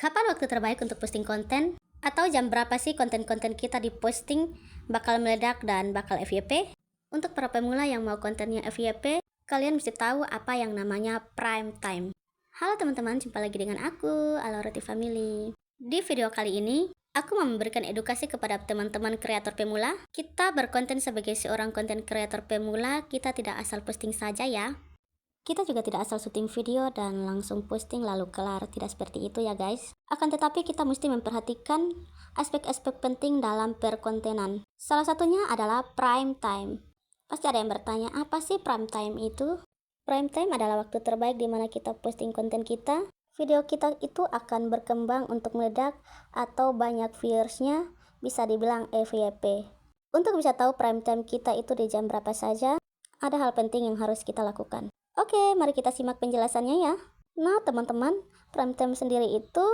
Kapan waktu terbaik untuk posting konten? Atau jam berapa sih konten-konten kita diposting bakal meledak dan bakal FYP? Untuk para pemula yang mau kontennya FYP, kalian mesti tahu apa yang namanya prime time. Halo teman-teman, jumpa lagi dengan aku, Alorati Family. Di video kali ini, aku mau memberikan edukasi kepada teman-teman kreator pemula. Kita berkonten sebagai seorang konten kreator pemula, kita tidak asal posting saja ya. Kita juga tidak asal syuting video dan langsung posting lalu kelar, tidak seperti itu ya guys. Akan tetapi kita mesti memperhatikan aspek-aspek penting dalam perkontenan. Salah satunya adalah prime time. Pasti ada yang bertanya, apa sih prime time itu? Prime time adalah waktu terbaik di mana kita posting konten kita. Video kita itu akan berkembang untuk meledak atau banyak viewersnya, bisa dibilang FYP. Untuk bisa tahu prime time kita itu di jam berapa saja, ada hal penting yang harus kita lakukan. Oke, mari kita simak penjelasannya ya. Nah, teman-teman, prime time sendiri itu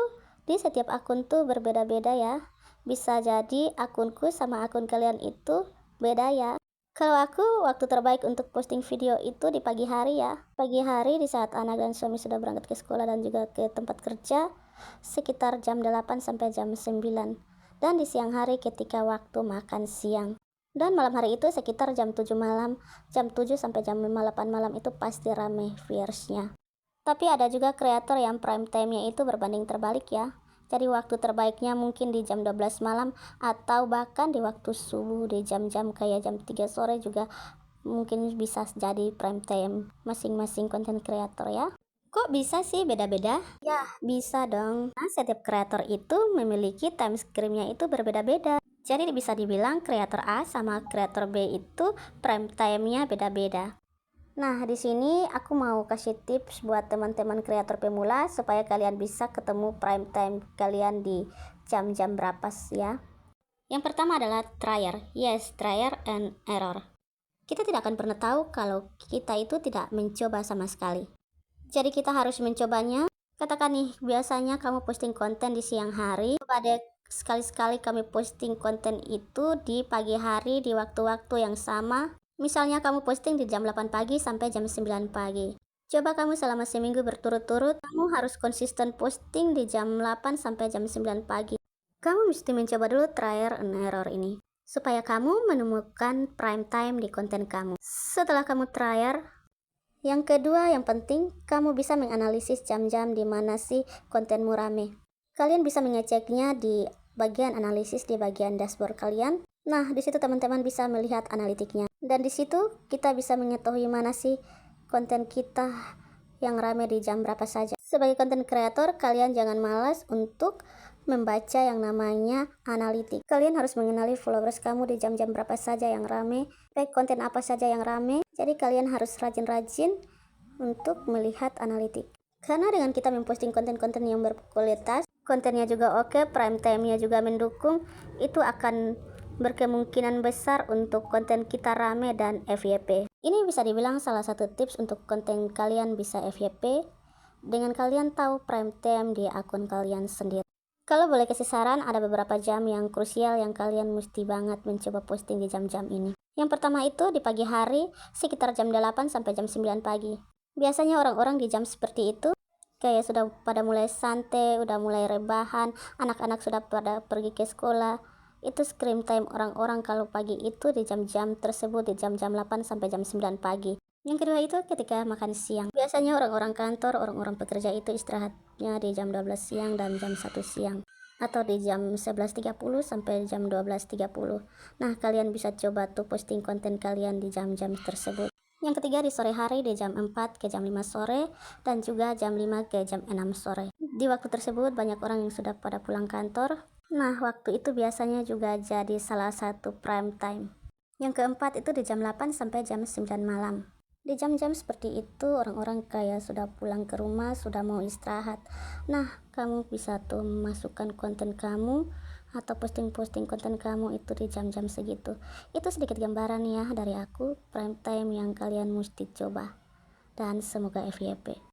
di setiap akun tuh berbeda-beda ya. Bisa jadi akunku sama akun kalian itu beda ya. Kalau aku, waktu terbaik untuk posting video itu di pagi hari ya. Pagi hari di saat anak dan suami sudah berangkat ke sekolah dan juga ke tempat kerja, sekitar jam 8 sampai jam 9. Dan di siang hari ketika waktu makan siang. Dan malam hari itu sekitar jam 7 malam, jam 7 sampai jam 8 malam itu pasti rame viewersnya. Tapi ada juga kreator yang prime time-nya itu berbanding terbalik ya. Jadi waktu terbaiknya mungkin di jam 12 malam atau bahkan di waktu subuh di jam-jam kayak jam 3 sore juga mungkin bisa jadi prime time masing-masing konten kreator ya. Kok bisa sih beda-beda? Ya, bisa dong. Nah, setiap kreator itu memiliki time screen-nya itu berbeda-beda. Jadi bisa dibilang kreator A sama kreator B itu prime time-nya beda-beda. Nah, di sini aku mau kasih tips buat teman-teman kreator pemula supaya kalian bisa ketemu prime time kalian di jam-jam berapa ya. Yang pertama adalah trial. Yes, trial and error. Kita tidak akan pernah tahu kalau kita itu tidak mencoba sama sekali. Jadi kita harus mencobanya. Katakan nih, biasanya kamu posting konten di siang hari, coba deh sekali-sekali kami posting konten itu di pagi hari di waktu-waktu yang sama. Misalnya kamu posting di jam 8 pagi sampai jam 9 pagi. Coba kamu selama seminggu berturut-turut, kamu harus konsisten posting di jam 8 sampai jam 9 pagi. Kamu mesti mencoba dulu trial and error ini, supaya kamu menemukan prime time di konten kamu. Setelah kamu trial, yang kedua yang penting, kamu bisa menganalisis jam-jam di mana sih kontenmu rame. Kalian bisa mengeceknya di bagian analisis di bagian dashboard kalian. Nah, di situ teman-teman bisa melihat analitiknya. Dan di situ kita bisa mengetahui mana sih konten kita yang rame di jam berapa saja. Sebagai konten kreator, kalian jangan malas untuk membaca yang namanya analitik. Kalian harus mengenali followers kamu di jam-jam berapa saja yang rame, baik konten apa saja yang rame. Jadi kalian harus rajin-rajin untuk melihat analitik. Karena dengan kita memposting konten-konten yang berkualitas, kontennya juga oke, prime time-nya juga mendukung, itu akan berkemungkinan besar untuk konten kita rame dan FYP. Ini bisa dibilang salah satu tips untuk konten kalian bisa FYP dengan kalian tahu prime time di akun kalian sendiri. Kalau boleh kasih saran, ada beberapa jam yang krusial yang kalian mesti banget mencoba posting di jam-jam ini. Yang pertama itu di pagi hari sekitar jam 8 sampai jam 9 pagi. Biasanya orang-orang di jam seperti itu kayak sudah pada mulai santai, udah mulai rebahan, anak-anak sudah pada pergi ke sekolah. Itu screen time orang-orang kalau pagi itu di jam-jam tersebut, di jam-jam 8 sampai jam 9 pagi. Yang kedua itu ketika makan siang. Biasanya orang-orang kantor, orang-orang pekerja itu istirahatnya di jam 12 siang dan jam 1 siang. Atau di jam 11.30 sampai jam 12.30. Nah, kalian bisa coba tuh posting konten kalian di jam-jam tersebut. Yang ketiga di sore hari di jam 4 ke jam 5 sore dan juga jam 5 ke jam 6 sore. Di waktu tersebut banyak orang yang sudah pada pulang kantor. Nah, waktu itu biasanya juga jadi salah satu prime time. Yang keempat itu di jam 8 sampai jam 9 malam. Di jam-jam seperti itu orang-orang kayak sudah pulang ke rumah, sudah mau istirahat. Nah, kamu bisa tuh masukkan konten kamu atau posting-posting konten kamu itu di jam-jam segitu. Itu sedikit gambaran ya dari aku prime time yang kalian mesti coba. Dan semoga FYP.